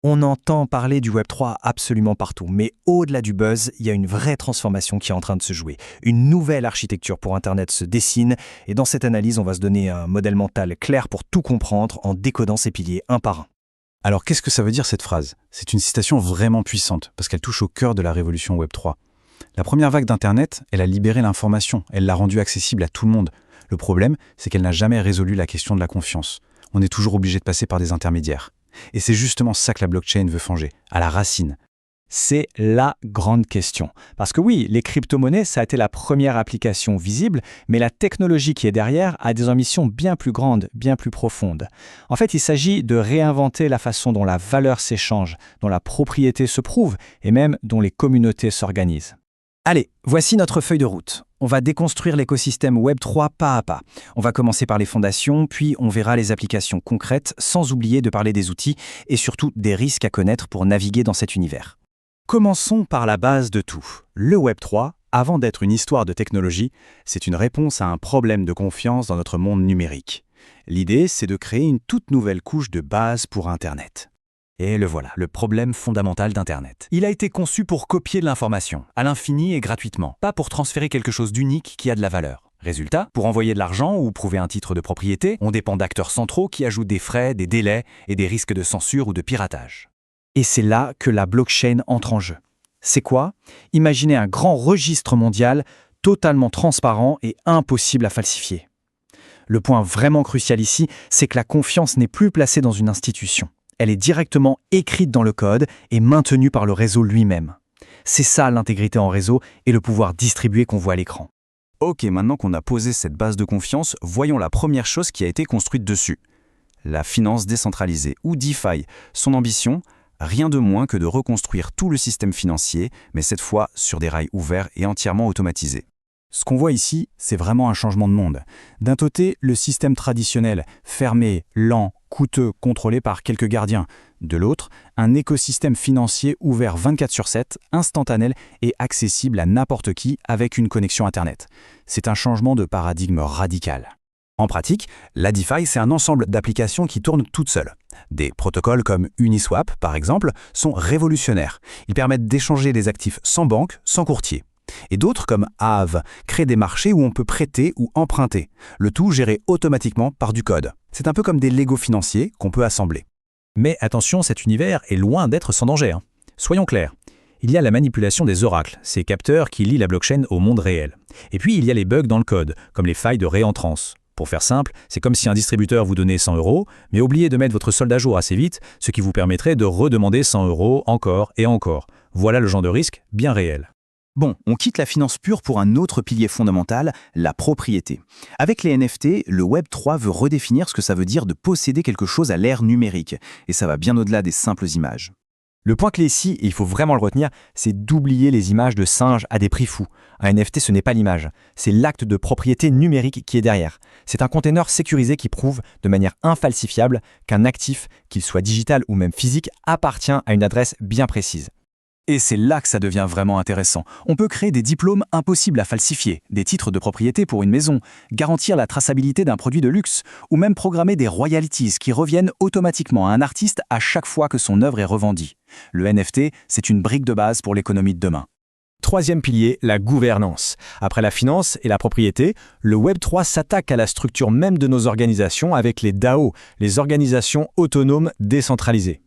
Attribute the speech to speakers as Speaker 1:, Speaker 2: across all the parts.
Speaker 1: On entend parler du Web3 absolument partout, mais au-delà du buzz, il y a une vraie transformation qui est en train de se jouer. Une nouvelle architecture pour Internet se dessine, et dans cette analyse, on va se donner un modèle mental clair pour tout comprendre en décodant ses piliers un par un.
Speaker 2: Alors qu'est-ce que ça veut dire cette phrase? C'est une citation vraiment puissante, parce qu'elle touche au cœur de la révolution Web3. La première vague d'Internet, elle a libéré l'information, elle l'a rendue accessible à tout le monde. Le problème, c'est qu'elle n'a jamais résolu la question de la confiance. On est toujours obligé de passer par des intermédiaires. Et c'est justement ça que la blockchain veut changer, à la racine.
Speaker 1: C'est la grande question. Parce que oui, les crypto-monnaies, ça a été la première application visible, mais la technologie qui est derrière a des ambitions bien plus grandes, bien plus profondes. En fait, il s'agit de réinventer la façon dont la valeur s'échange, dont la propriété se prouve et même dont les communautés s'organisent. Allez, voici notre feuille de route. On va déconstruire l'écosystème Web3 pas à pas. On va commencer par les fondations, puis on verra les applications concrètes, sans oublier de parler des outils et surtout des risques à connaître pour naviguer dans cet univers.
Speaker 2: Commençons par la base de tout. Le Web3, avant d'être une histoire de technologie, c'est une réponse à un problème de confiance dans notre monde numérique. L'idée, c'est de créer une toute nouvelle couche de base pour Internet.
Speaker 1: Et le voilà, le problème fondamental d'Internet. Il a été conçu pour copier de l'information, à l'infini et gratuitement, pas pour transférer quelque chose d'unique qui a de la valeur. Résultat, pour envoyer de l'argent ou prouver un titre de propriété, on dépend d'acteurs centraux qui ajoutent des frais, des délais et des risques de censure ou de piratage. Et c'est là que la blockchain entre en jeu. C'est quoi? Imaginez un grand registre mondial, totalement transparent et impossible à falsifier. Le point vraiment crucial ici, c'est que la confiance n'est plus placée dans une institution. Elle est directement écrite dans le code et maintenue par le réseau lui-même. C'est ça l'intégrité en réseau et le pouvoir distribué qu'on voit à l'écran.
Speaker 2: Ok, maintenant qu'on a posé cette base de confiance, voyons la première chose qui a été construite dessus. La finance décentralisée, ou DeFi. Son ambition, rien de moins que de reconstruire tout le système financier, mais cette fois sur des rails ouverts et entièrement automatisés. Ce qu'on voit ici, c'est vraiment un changement de monde. D'un côté, le système traditionnel, fermé, lent, coûteux, contrôlé par quelques gardiens. De l'autre, un écosystème financier ouvert 24/7, instantané et accessible à n'importe qui avec une connexion Internet. C'est un changement de paradigme radical. En pratique, la DeFi, c'est un ensemble d'applications qui tournent toutes seules. Des protocoles comme Uniswap, par exemple, sont révolutionnaires. Ils permettent d'échanger des actifs sans banque, sans courtier. Et d'autres, comme Aave, créent des marchés où on peut prêter ou emprunter, le tout géré automatiquement par du code. C'est un peu comme des Lego financiers qu'on peut assembler.
Speaker 1: Mais attention, cet univers est loin d'être sans danger. Soyons clairs. Il y a la manipulation des oracles, ces capteurs qui lient la blockchain au monde réel. Et puis il y a les bugs dans le code, comme les failles de réentrance. Pour faire simple, c'est comme si un distributeur vous donnait 100 €, mais oubliait de mettre votre solde à jour assez vite, ce qui vous permettrait de redemander 100 € encore et encore. Voilà le genre de risque bien réel.
Speaker 3: Bon, on quitte la finance pure pour un autre pilier fondamental, la propriété. Avec les NFT, le Web3 veut redéfinir ce que ça veut dire de posséder quelque chose à l'ère numérique, et ça va bien au-delà des simples images.
Speaker 1: Le point clé ici, et il faut vraiment le retenir, c'est d'oublier les images de singes à des prix fous. Un NFT, ce n'est pas l'image, c'est l'acte de propriété numérique qui est derrière. C'est un container sécurisé qui prouve de manière infalsifiable qu'un actif, qu'il soit digital ou même physique, appartient à une adresse bien précise.
Speaker 3: Et c'est là que ça devient vraiment intéressant. On peut créer des diplômes impossibles à falsifier, des titres de propriété pour une maison, garantir la traçabilité d'un produit de luxe, ou même programmer des royalties qui reviennent automatiquement à un artiste à chaque fois que son œuvre est revendue. Le NFT, c'est une brique de base pour l'économie de demain.
Speaker 1: Troisième pilier, la gouvernance. Après la finance et la propriété, le Web3 s'attaque à la structure même de nos organisations avec les DAO, les organisations autonomes décentralisées.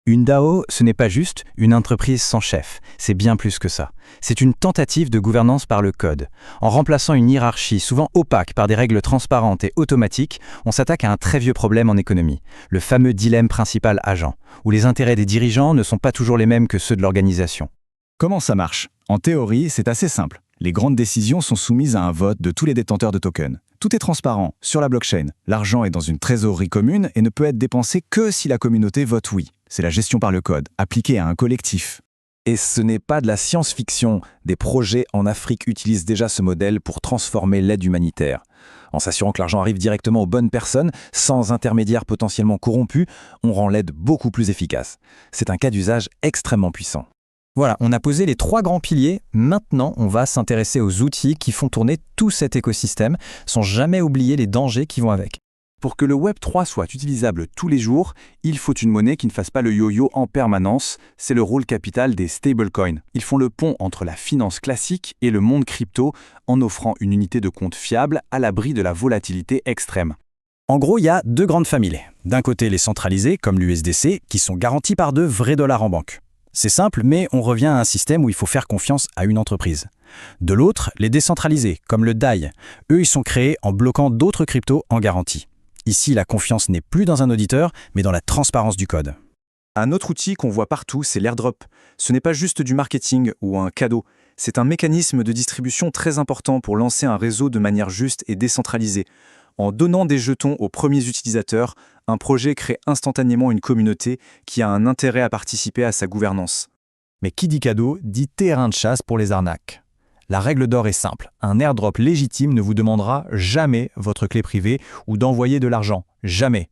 Speaker 2: Une DAO, ce n'est pas juste une entreprise sans chef, c'est bien plus que ça. C'est une tentative de gouvernance par le code. En remplaçant une hiérarchie souvent opaque par des règles transparentes et automatiques, on s'attaque à un très vieux problème en économie, le fameux dilemme principal-agent, où les intérêts des dirigeants ne sont pas toujours les mêmes que ceux de l'organisation.
Speaker 3: Comment ça marche? En théorie, c'est assez simple. Les grandes décisions sont soumises à un vote de tous les détenteurs de tokens. Tout est transparent sur la blockchain. L'argent est dans une trésorerie commune et ne peut être dépensé que si la communauté vote oui. C'est la gestion par le code, appliquée à un collectif.
Speaker 2: Et ce n'est pas de la science-fiction. Des projets en Afrique utilisent déjà ce modèle pour transformer l'aide humanitaire. En s'assurant que l'argent arrive directement aux bonnes personnes, sans intermédiaires potentiellement corrompus, on rend l'aide beaucoup plus efficace. C'est un cas d'usage extrêmement puissant.
Speaker 1: Voilà, on a posé les 3 grands piliers. Maintenant, on va s'intéresser aux outils qui font tourner tout cet écosystème, sans jamais oublier les dangers qui vont avec.
Speaker 2: Pour que le Web3 soit utilisable tous les jours, il faut une monnaie qui ne fasse pas le yo-yo en permanence. C'est le rôle capital des stablecoins. Ils font le pont entre la finance classique et le monde crypto en offrant une unité de compte fiable à l'abri de la volatilité extrême.
Speaker 3: En gros, il y a deux grandes familles. D'un côté, les centralisés, comme l'USDC, qui sont garantis par de vrais dollars en banque. C'est simple, mais on revient à un système où il faut faire confiance à une entreprise. De l'autre, les décentralisés, comme le DAI. Eux, ils sont créés en bloquant d'autres cryptos en garantie. Ici, la confiance n'est plus dans un auditeur, mais dans la transparence du code.
Speaker 2: Un autre outil qu'on voit partout, c'est l'airdrop. Ce n'est pas juste du marketing ou un cadeau. C'est un mécanisme de distribution très important pour lancer un réseau de manière juste et décentralisée. En donnant des jetons aux premiers utilisateurs, un projet crée instantanément une communauté qui a un intérêt à participer à sa gouvernance.
Speaker 1: Mais qui dit cadeau dit terrain de chasse pour les arnaques. La règle d'or est simple, un airdrop légitime ne vous demandera jamais votre clé privée ou d'envoyer de l'argent, jamais.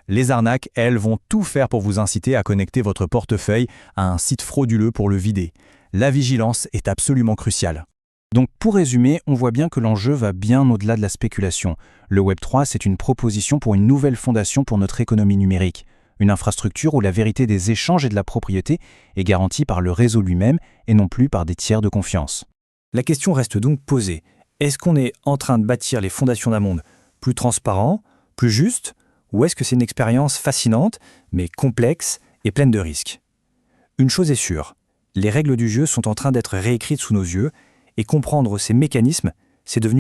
Speaker 1: Les arnaques, elles, vont tout faire pour vous inciter à connecter votre portefeuille à un site frauduleux pour le vider. La vigilance est absolument cruciale.
Speaker 3: Donc pour résumer, on voit bien que l'enjeu va bien au-delà de la spéculation. Le Web3, c'est une proposition pour une nouvelle fondation pour notre économie numérique. Une infrastructure où la vérité des échanges et de la propriété est garantie par le réseau lui-même et non plus par des tiers de confiance. La question reste donc posée. Est-ce qu'on est en train de bâtir les fondations d'un monde plus transparent, plus juste, ou est-ce que c'est une expérience fascinante, mais complexe et pleine de risques ? Une chose est sûre, les règles du jeu sont en train d'être réécrites sous nos yeux, et comprendre ces mécanismes, c'est devenu